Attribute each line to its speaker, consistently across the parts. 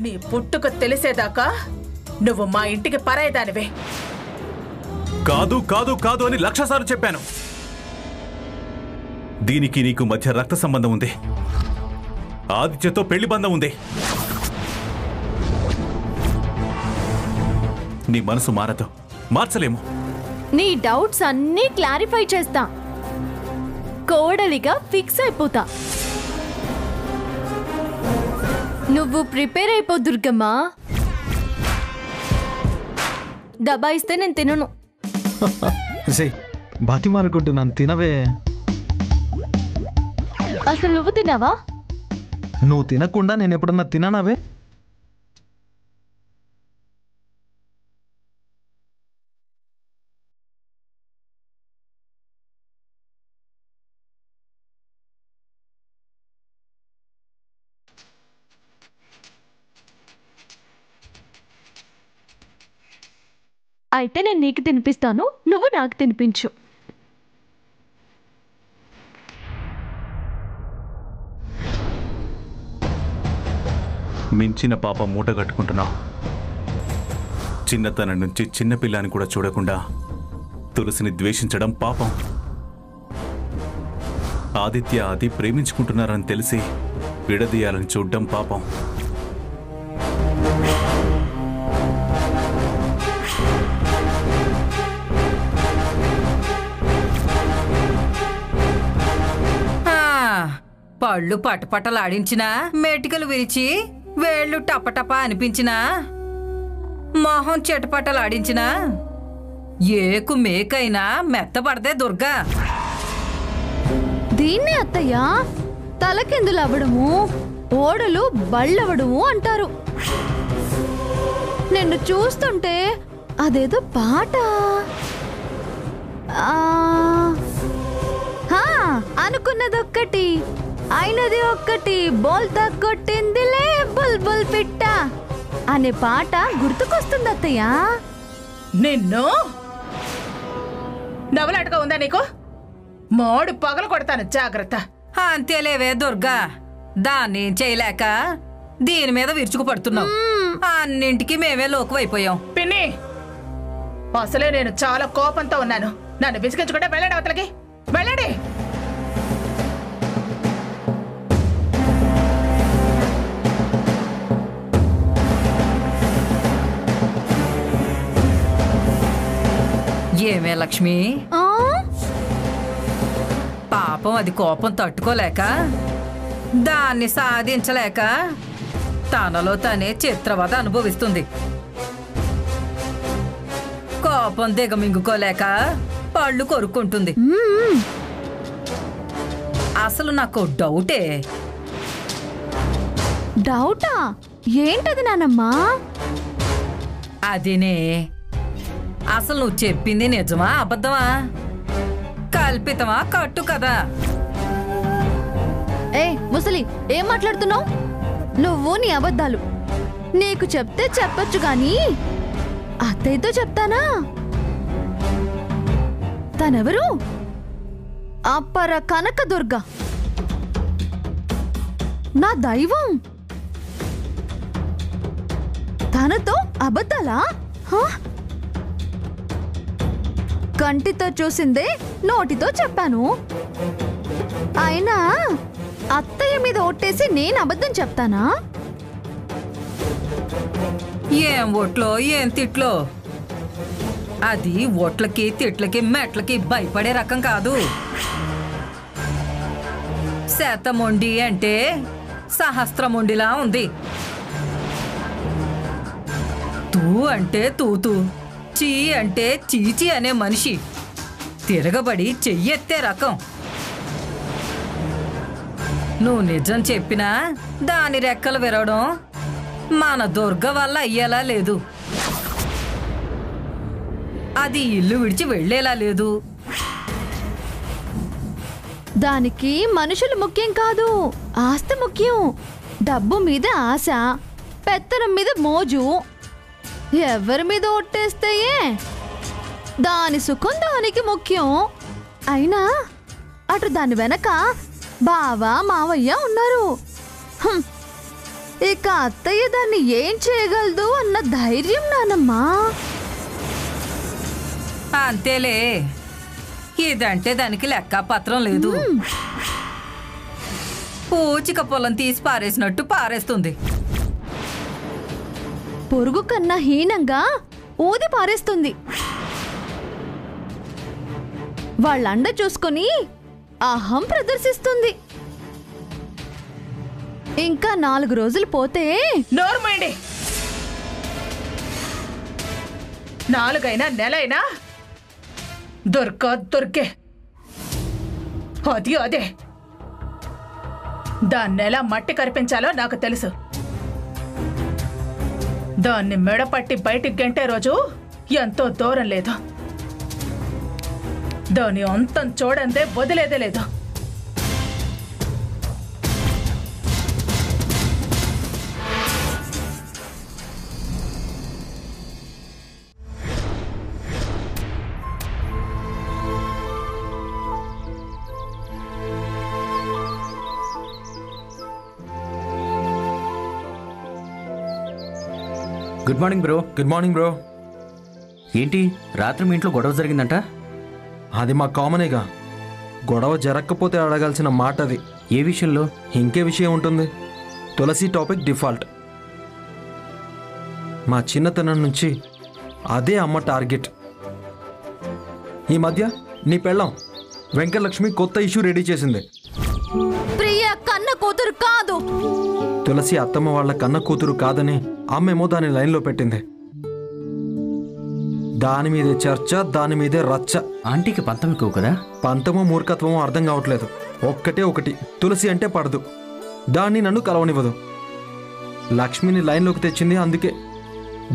Speaker 1: నీ పుట్టుక తెలిసేదాకా నువ్వు మా ఇంటికి పరాయిదానివే.
Speaker 2: కాదు కాదు కాదు అని 1,00,000 సార్లు చెప్పాను. దీనికి నీకు మధ్య రక్త సంబంధం ఉంది. ఆదిత్యతో పెళ్లి బంధం ఉంది. నీ మనసు మారదు, మార్చలేము.
Speaker 3: నీ డౌట్స్ అన్నీ క్లారిఫై చేస్తా. కోడలిగా ఫిక్స్ అయిపోతా. నువ్వు ప్రిపేర్ అయిపో దుర్గమ్మా. దబాయిస్తే నేను తినను.
Speaker 4: బాతిమారుకుంటున్నాను, తినవే.
Speaker 3: అసలు నువ్వు తిన్నావా?
Speaker 4: నువ్వు తినకుండా నేను ఎప్పుడన్నా తిననావే?
Speaker 3: అయితే నేను నీకు తినిపిస్తాను, నువ్వు నాకు తినిపించు.
Speaker 2: మించిన పాప మూట కట్టుకుంటున్నావు. చిన్నతనం నుంచి చిన్నపిల్లని కూడా చూడకుండా తులసిని ద్వేషించడం పాపం. ఆదిత్య ఆది ప్రేమించుకుంటున్నారని తెలిసి విడదీయాలని చూడడం పాపం.
Speaker 5: పళ్ళు పటపటలాడించినా, మేటికలు విరిచి వేళ్ళు టపటప అనిపించినా, మొహం చెటపటలాడించినా ఏకు మేకైనా మెత్తపడదే దుర్గా.
Speaker 3: దీన్నే అత్తయ్య తలకిందులు అవ్వడము, ఓడలు బళ్ళవడము అంటారు. నిన్ను చూస్తుంటే అదేదో పాట అనుకున్నదొక్కటి అయినది ఒక్కటి, బోల్తా కొట్టిందిలే బుల్బుల్ పిట్ట అనే పాట గుర్తుకొస్తుంది అత్తయ్య.
Speaker 1: నిన్ను నవలాటగా ఉందా నీకు? మోడు పగలు కొడతాను, జాగ్రత్త.
Speaker 5: అంతేలేవే దుర్గా, దాన్ని చేయలేక దీని మీద విరుచుకుపడుతున్నావు. అన్నింటికి మేమే లోకువైపోయాం.
Speaker 1: పిన్ని, అసలే నేను చాలా కోపంతో ఉన్నాను. నన్ను విసిగించుకుంటే వెళ్ళండి, అవతలకి వెళ్ళండి.
Speaker 5: ఏమే లక్ష్మి, పాపం అది కోపం తట్టుకోలేక, దాన్ని సాధించలేక తనలో తనే చిత్రవద అనుభవిస్తుంది. కోపం దిగమింగుకోలేక పళ్ళు కొరుక్కుంటుంది. అసలు నాకు డౌటే.
Speaker 3: డౌటా? ఏంటది నానమ్మా?
Speaker 5: అదేనే, అసలు నువ్వు చెప్పింది నిజమా అబద్ధమా, కల్పితమా కట్టు కదా?
Speaker 3: ఏ ముసలి, ఏం మాట్లాడుతున్నావు? నువ్వు నీ అబద్ధాలు నీకు చెప్తే చెప్పొచ్చు గాని అత్తయ్యతో చెప్తానా? తనెవరు? అప్పర కనకదుర్గ, నా దైవం. తనతో అబద్ధాలా? కంటితో చూసిందే నోటితో చెప్పాను. అయినా అత్తయ్య మీద ఒట్టేసి నేను అబద్ధం చెప్తానా?
Speaker 5: ఏం ఒట్లో ఏం తిట్లో, అది ఒట్లకి తిట్లకి మెట్లకి భయపడే రకం కాదు. శతమొండి అంటే సహస్రమొండిలా ఉంది. తూ అంటే తూతూ, చీ అంటే చీచి అనే మనిషి, తిరగబడి చెయ్యెత్తే రకం. నువ్వు నిజం చెప్పినా దాని రెక్కలు విరవడం మన దుర్గ వల్ల అయ్యేలా లేదు. అది ఇల్లు విడిచి వెళ్లేలా లేదు.
Speaker 3: దానికి మనుషులు ముఖ్యం కాదు, ఆస్తి ముఖ్యం. డబ్బు మీద ఆశ, పెత్తనం మీద మోజు. ఎవరి మీద ఒట్టేస్తే దాని సుఖం దానికి ముఖ్యం. అయినా అటు దాని వెనక బావ మావయ్య ఉన్నారు. ఇక అత్తయ్య దాన్ని ఏం చేయగలదు అన్న ధైర్యం నానమ్మా.
Speaker 5: అంతేలే, ఇదంటే దానికి లెక్క పత్రం లేదు. పూచిక పొలం తీసి పారేసినట్టు పారేస్తుంది.
Speaker 3: పొరుగు కన్నా హీనంగా ఊది పారేస్తుంది. వాళ్ళండ చూసుకొని అహం ప్రదర్శిస్తుంది. ఇంకా 4 రోజులు పోతే
Speaker 1: నోర్మండి, 4 అయినా నెలైనా దొరికే అది అదే. దాన్నెలా మట్టి కరిపించాలో నాకు తెలుసు. దాన్ని మెడపట్టి బయటికి గంటే రోజు ఎంతో దూరం లేదు. దాని అంతం చూడందే వదిలేదే లేదు.
Speaker 6: Good morning bro.
Speaker 4: Good morning bro.
Speaker 6: ఏంటి రాత్రి మీ ఇంట్లో గొడవ జరిగిందంట?
Speaker 4: అది మా కామనేగా. గొడవ జరగకపోతే అడగాల్సిన మాట అది.
Speaker 6: ఏ విషయంలో?
Speaker 4: ఇంకే విషయం ఉంటుంది. తులసి టాపిక్ డిఫాల్ట్. మా చిన్నతనం నుంచి అదే అమ్మ టార్గెట్. ఈ మధ్య నీ పెళ్ళాం వెంకటలక్ష్మి కొత్త ఇష్యూ రెడీ చేసింది.
Speaker 3: ప్రియ కన్న కూతురు కాదు.
Speaker 4: తులసి అత్తమ్మ వాళ్ళ కన్న కూతురు కాదని అమ్మేమో దాని లైన్లో పెట్టింది. దాని మీదే చర్చ, దాని మీదే రచ్చ.
Speaker 6: ఆంటీకి పంతం ఎక్కువ కదా?
Speaker 4: పంతమో మూర్ఖత్వమో అర్థం కావట్లేదు. ఒక్కటే ఒకటి, తులసి అంటే పడదు. దాన్ని నన్ను కలవనివ్వదు. లక్ష్మిని లైన్లోకి తెచ్చింది అందుకే.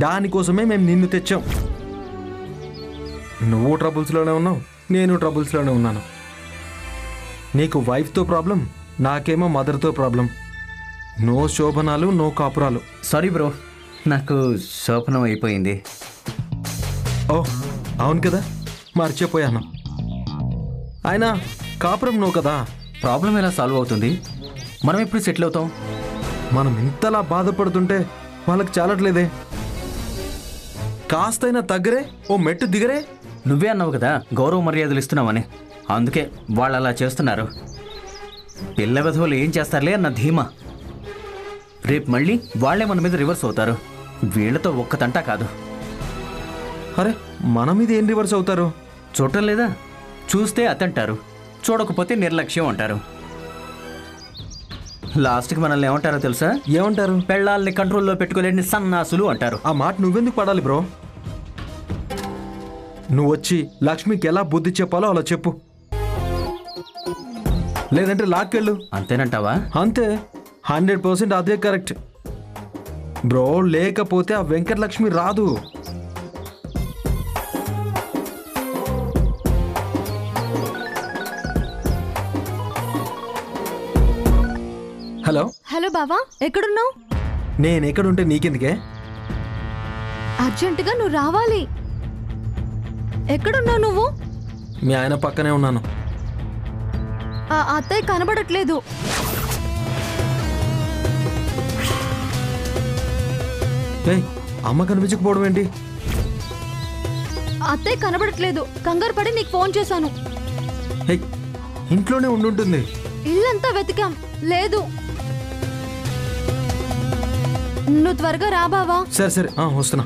Speaker 4: దానికోసమే మేము నిన్ను తెచ్చాం. నువ్వు ట్రబుల్స్లోనే ఉన్నావు, నేను ట్రబుల్స్లోనే ఉన్నాను. నీకు వైఫ్తో ప్రాబ్లం, నాకేమో మదర్తో ప్రాబ్లం. నో శోభనాలు, నో కాపురాలు.
Speaker 6: సారీ బ్రో, నాకు శోభనం అయిపోయింది.
Speaker 4: ఓ అవును కదా, మర్చిపోయాను. అయినా కాపురం నో కదా.
Speaker 6: ప్రాబ్లం ఎలా సాల్వ్ అవుతుంది? మనం ఎప్పుడు సెటిల్ అవుతాం?
Speaker 4: మనం ఇంతలా బాధపడుతుంటే వాళ్ళకి చాలట్లేదే. కాస్తైనా తగ్గరే, ఓ మెట్టు దిగరే.
Speaker 6: నువ్వే అన్నావు కదా గౌరవ మర్యాదలు ఇస్తున్నామని. అందుకే వాళ్ళు అలా చేస్తున్నారు. పిల్ల విధవులు ఏం చేస్తారులే అన్న ధీమా. రేపు మళ్ళీ వాళ్లే మన మీద రివర్స్ అవుతారు. వీళ్లతో ఒక్కతంటా కాదు.
Speaker 4: అరే మన మీద ఏం రివర్స్ అవుతారు?
Speaker 6: చూడటం లేదా? చూస్తే అతంటారు, చూడకపోతే నిర్లక్ష్యం అంటారు. లాస్ట్కి మనల్ని ఏమంటారో తెలుసా?
Speaker 4: ఏమంటారు?
Speaker 6: పెళ్ళాలని కంట్రోల్లో పెట్టుకోలేని సన్నాసులు అంటారు.
Speaker 4: ఆ మాట నువ్వెందుకు పడాలి బ్రో? నువ్వు వచ్చి లక్ష్మికి ఎలా బుద్ధి చెప్పాలో అలా చెప్పు. లేదంటే లాక్కెళ్ళు.
Speaker 6: అంతేనంటావా?
Speaker 4: అంతే, 100% అదే కరెక్ట్ బ్రో. లేకపోతే ఆ వెంకటలక్ష్మి రాదు. హలో
Speaker 3: హలో బావా, ఎక్కడున్నావు?
Speaker 4: నేను ఎక్కడుంటే నీకెందుకే?
Speaker 3: అర్జెంటుగా నువ్వు రావాలి. ఎక్కడున్నావు నువ్వు?
Speaker 4: మీ ఆయన పక్కనే ఉన్నాను.
Speaker 3: ఆ అత్తయ్య కనబడట్లేదు.
Speaker 4: ఏయ్, అమ్మ కనిపించకపోవడం ఏంటి?
Speaker 3: అత్తయ్య కనబడట్లేదు. కంగారు పడి నీకు ఫోన్ చేశాను.
Speaker 4: ఏయ్, ఇంట్లోనే ఉండుంటుంది.
Speaker 3: ఇల్లంతా వెతికాం, లేదు. నువ్వు త్వరగా రా బావా.
Speaker 4: సరే సరే వస్తున్నా.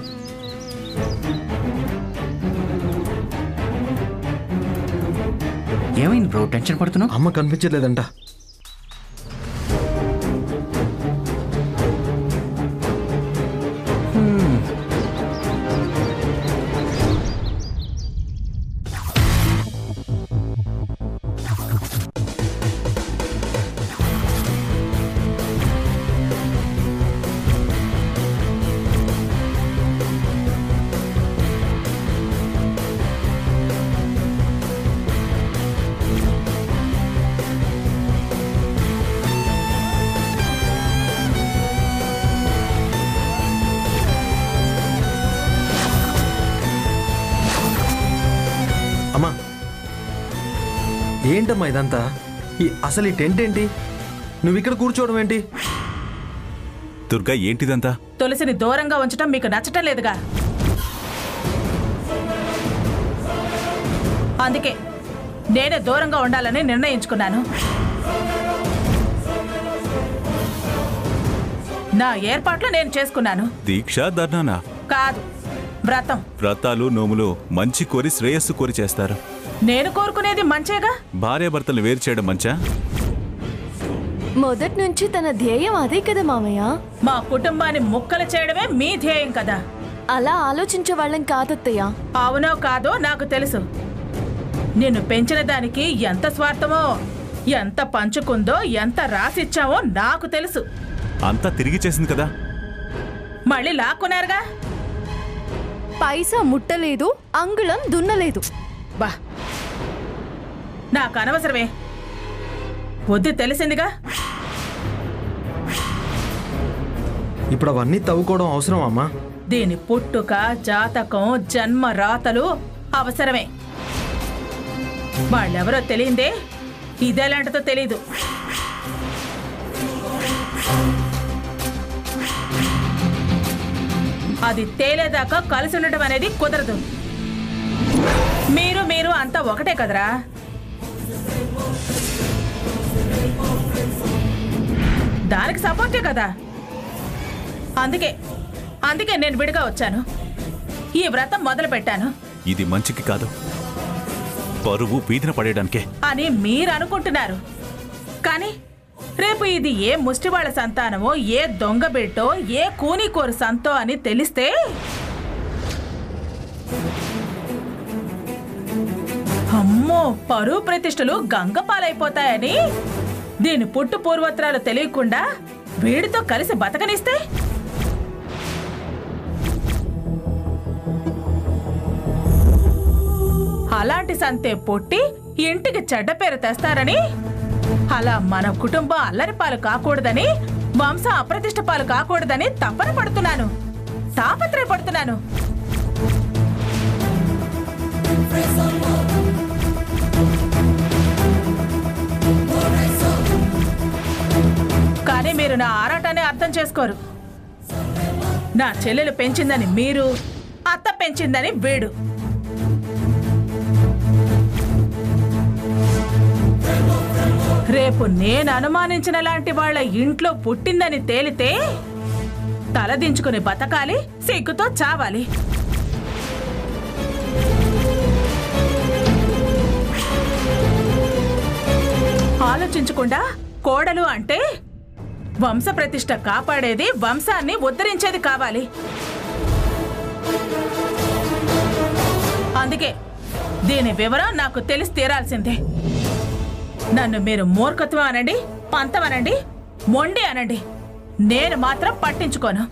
Speaker 6: ఏమైంది బ్రో, టెన్షన్ పడుతున్నావు?
Speaker 4: అమ్మ కనిపించలేదంట. అమ్మా ఏంటమ్మా ఇదంతా? అసలు ఈ టెంట్ ఏంటి? నువ్వు ఇక్కడ కూర్చోవడం ఏంటి?
Speaker 2: దుర్గా ఏంటిదంతా?
Speaker 1: తులసిని దూరంగా ఉంచటం మీకు నచ్చటం లేదుగా, అందుకే నేనే దూరంగా ఉండాలని నిర్ణయించుకున్నాను. నా ఏర్పాట్లు నేను చేసుకున్నాను.
Speaker 2: దీక్ష ధర్నానా?
Speaker 1: కాదు, వ్రతం.
Speaker 2: వ్రతాలు నోములు మంచి కోరి శ్రేయస్సు కోరి చేస్తారు.
Speaker 1: నేను కోరుకునేది మంచేగా.
Speaker 2: భార్యాభర్తలు వేరు చేయడం మంచా?
Speaker 3: మొదటి నుంచి తన ధ్యేయం అదే కదా మామయ్య.
Speaker 1: మా కుటుంబాన్ని ముక్కలు చేయడమే మీ ధ్యేయం కదా.
Speaker 3: అలా ఆలోచించే వాళ్ళం కాదత్తయ్య.
Speaker 1: అవునో కాదో నాకు తెలుసు. నిన్ను పెంచిన దానికి ఎంత స్వార్థమో, ఎంత పంచుకుందో, ఎంత రాసిచ్చావో నాకు తెలుసు.
Speaker 2: అంతా తిరిగి చేసింది కదా.
Speaker 1: మళ్ళీ లాక్కున్నారుగా.
Speaker 3: పైసా ముట్టలేదు, అంగుళం దున్నలేదు.
Speaker 1: బా, నాకు అనవసరమే. వద్దు, తెలిసిందిగా.
Speaker 4: ఇప్పుడు అవన్నీ తవ్వుకోవడం అవసరం అమ్మా?
Speaker 1: దీని పుట్టుక, జాతకం, జన్మ రాతలు అవసరమే. వాళ్ళెవరో తెలియందే, ఇదేలాంటిదో తెలీదు. అది తేలేదాకా కలిసి ఉండటం అనేది కుదరదు. మీరు అంతా ఒకటే కదరా. దానికి సపోర్టే కదా. అందుకే నేను విడిగా వచ్చాను. ఈ వ్రతం మొదలు పెట్టాను.
Speaker 2: ఇది మంచికి కాదు, పరువు వీధిన పడేయడానికే
Speaker 1: అని మీరు అనుకుంటున్నారు. కానీ రేపు ఇది ఏ ముష్టివాళ్ల సంతానమో, ఏ దొంగ బిడ్డో, ఏ కూనికోరు సంతో అని తెలిస్తే అమ్మో, పరువు ప్రతిష్టలు గంగపాలైపోతాయని దీని పుట్టు పూర్వోత్తరాలు తెలియకుండా వీడితో కలిసి బతకనిస్తే అలాంటి సంతే పుట్టి ఇంటికి చెడ్డ పేరు తెస్తారని, అలా మన కుటుంబం అల్లరిపాలు కాకూడదని, వంశం అప్రతిష్ట పాలు కాకూడదని తపన పడుతున్నాను, తాపత్రయపడుతున్నాను. కానీ మీరు నా ఆరాటాన్ని అర్థం చేసుకోరు. నా చెల్లెలు పెంచిందని మీరు, అత్త పెంచిందని వీడు. రేపు నేను అనుమానించిన లాంటి వాళ్ళ ఇంట్లో పుట్టిందని తేలితే తలదించుకుని బతకాలి, సిగ్గుతో చావాలి. ఆలోచించకుండా కోడలు అంటే వంశ ప్రతిష్ట కాపాడేది, వంశాన్ని ఉద్ధరించేది కావాలి. అందుకే దీని వివరం నాకు తెలిసి తీరాల్సిందే. నన్ను మీరు మూర్ఖత్వం అనండి, పంతం అనండి, మొండి అనండి, నేను మాత్రం పట్టించుకోను.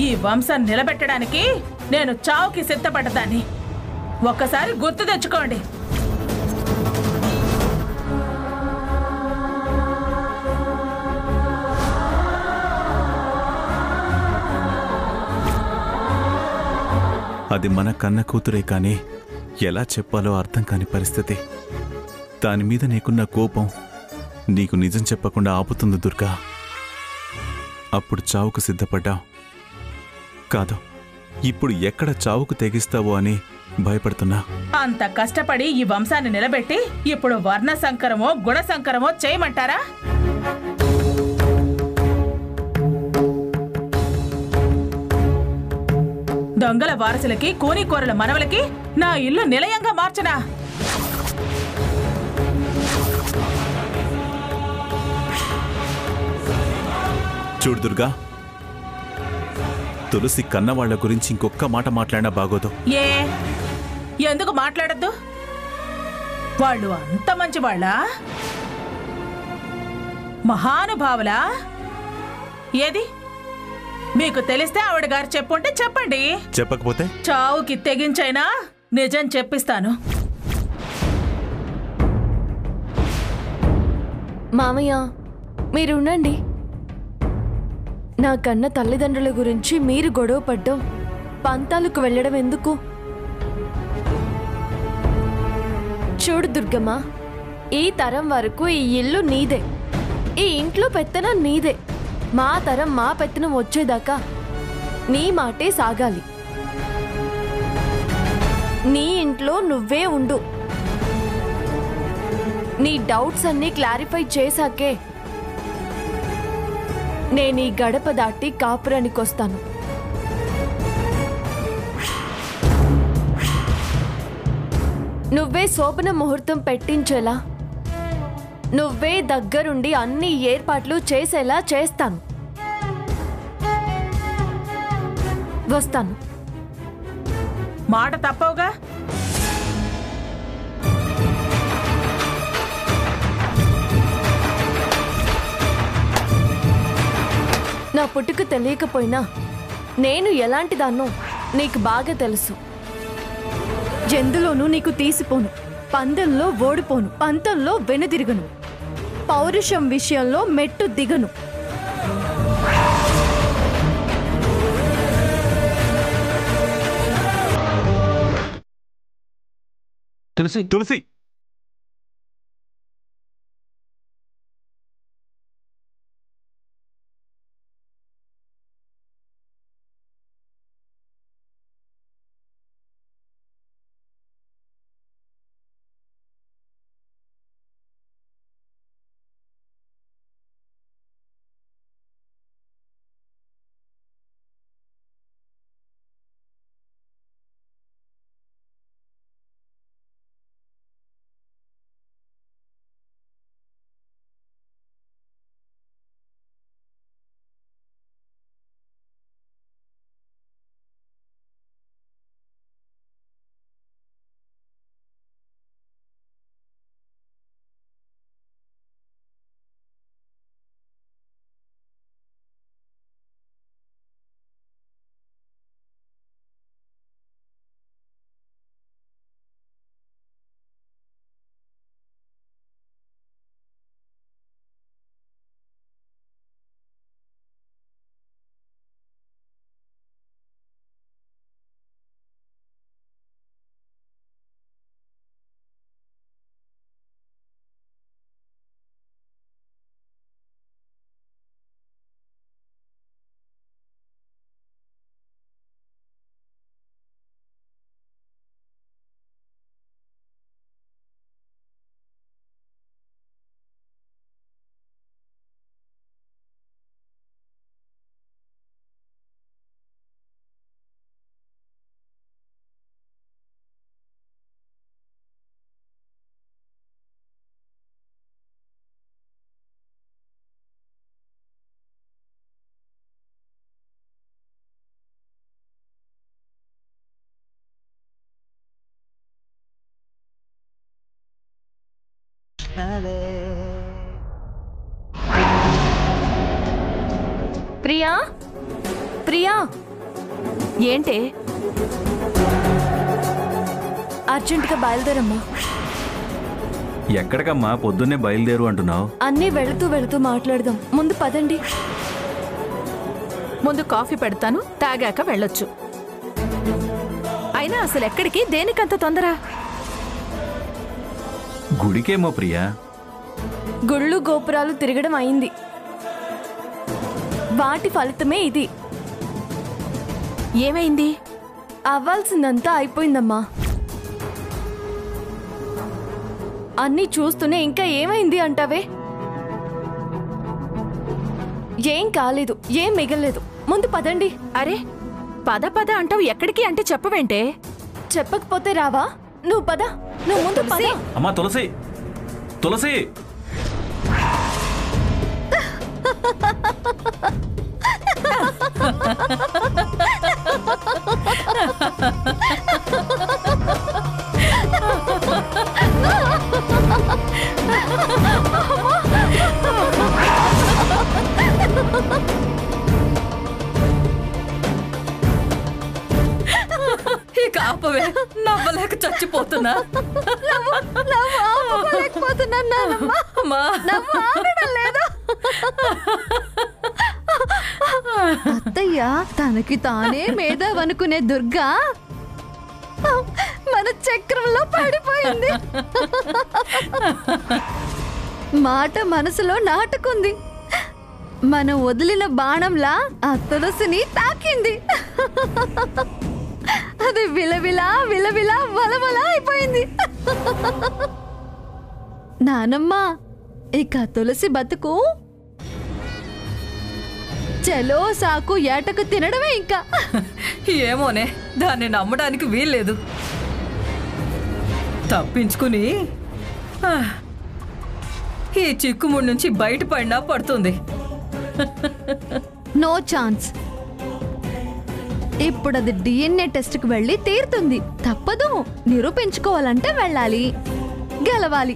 Speaker 1: ఈ వంశం నిలబెట్టడానికి నేను చావుకి సిద్ధపడ్డదాన్ని. ఒక్కసారి గుర్తు తెచ్చుకోండి.
Speaker 2: అది మన కన్న కూతురే కానీ ఎలా చెప్పాలో అర్థం కాని పరిస్థితి. దాని మీద నీకున్న కోపం నీకు నిజం చెప్పకుండా ఆపుతుంది దుర్గా. అప్పుడు చావుకు సిద్ధపడ్డావు కాదు, ఇప్పుడు ఎక్కడ చావుకు తెగిస్తావో అని భయపడుతున్నా.
Speaker 1: అంత కష్టపడి ఈ వంశాన్ని నిలబెట్టి ఇప్పుడు వర్ణ సంకరమో గుణ సంకరమో చేయమంటారా? దొంగల వారసులకి, కూనికోరల మనవలకి నా ఇల్లు నిలయంగా మార్చనా?
Speaker 2: చూడు దుర్గా, తులసి కన్నవాళ్ల గురించి ఇంకొక్క మాట మాట్లాడినా బాగోదు.
Speaker 1: ఎందుకు మాట్లాడద్దు? వాళ్ళు అంత మంచి వాళ్ళా, మహానుభావులా? ఏది మీకు తెలిస్తే ఆవిడ గారు చెప్పుంటే చెప్పండి.
Speaker 2: చెప్పకపోతే
Speaker 1: చావుకి తెగించైనా నిజం చెప్పిస్తాను.
Speaker 3: మామయ్య మీరుండండి. నా కన్న తల్లిదండ్రుల గురించి మీరు గొడవ పడ్డం, పంతాలకు వెళ్ళడం ఎందుకు?
Speaker 7: చూడు దుర్గమ్మ, ఈ తరం వరకు ఈ ఇల్లు నీదే, ఈ ఇంట్లో పెత్తనం నీదే. మా తరం మా పెత్తనం వచ్చేదాకా నీ మాటే సాగాలి. నీ ఇంట్లో నువ్వే ఉండు. నీ డౌట్స్ అన్నీ క్లారిఫై చేశాకే నేను ఈ గడప దాటి కాపురానికి వస్తాను. నువ్వే శోభన ముహూర్తం పెట్టించేలా, నువ్వే దగ్గరుండి అన్ని ఏర్పాట్లు చేసేలా చేస్తాను. వస్తాను.
Speaker 1: మాట తప్పవుగా.
Speaker 7: నా పుట్టుక తెలియకపోయినా నేను ఎలాంటి దాన్నో నీకు బాగా తెలుసు. ఎందులోనూ నీకు తీసిపోను, పందెంలో ఓడిపోను, పంతంలో వెనుదిరగను, పౌరుషం విషయంలో మెట్టు దిగను.
Speaker 2: తులసి తులసి
Speaker 7: ప్రియా, ప్రియా, ఏంటే అర్జెంటుగా బయలుదేరమ్మా.
Speaker 2: ఎక్కడికమ్మా పొద్దున్నే బయలుదేరు అంటున్నావు?
Speaker 7: అన్నీ వెళుతూ వెళుతూ మాట్లాడదాం. ముందు పదండి.
Speaker 8: ముందు కాఫీ పెడతాను, తాగాక వెళ్ళొచ్చు. అయినా అసలు ఎక్కడికి, దేనికంత తొందర?
Speaker 2: గుడికేమో ప్రియా.
Speaker 7: గుళ్ళు గోపురాలు తిరగడం అయింది, వాటి ఫలితమే ఇది.
Speaker 8: ఏమైంది?
Speaker 7: అవ్వాల్సిందంతా అయిపోయిందమ్మా. అన్నీ చూస్తూనే ఇంకా ఏమైంది అంటావే? ఏం కాలేదు, ఏం మిగలేదు. ముందు పదండి.
Speaker 8: అరే పద పద అంటావు, ఎక్కడికి అంటే చెప్పవేంటే?
Speaker 7: చెప్పకపోతే రావా? నువ్వు పద, నువ్వు ముందు పద.
Speaker 2: అమ్మా తులసి, తులసి.
Speaker 5: ఇక ఆపవే, నవ్వలేక చచ్చిపోతున్నా.
Speaker 3: అత్తయ్య తనకి తానే మేధావనుకునే దుర్గా మన చక్రంలో పడిపోయింది. మాట మనసులో నాటుకుంది. మనం వదిలిన బాణంలా ఆ తులసిని తాకింది. అది విలవిలా విలవిలా వలవల అయిపోయింది. నానమ్మ, ఇక తులసి బతుకు చలో సాకు ఏటకు తినడమే ఇంకా.
Speaker 5: ఏమోనే, దాన్ని నమ్మడానికి వీల్లేదు. తప్పించుకుని ఈ చిక్కుముడి నుంచి బయటపడినా పడుతుంది.
Speaker 3: No chance. ఇప్పుడు అది DNA టెస్ట్కి వెళ్ళి తీరుతుంది. తప్పదు. నిరూపించుకోవాలంటే వెళ్ళాలి, గెలవాలి.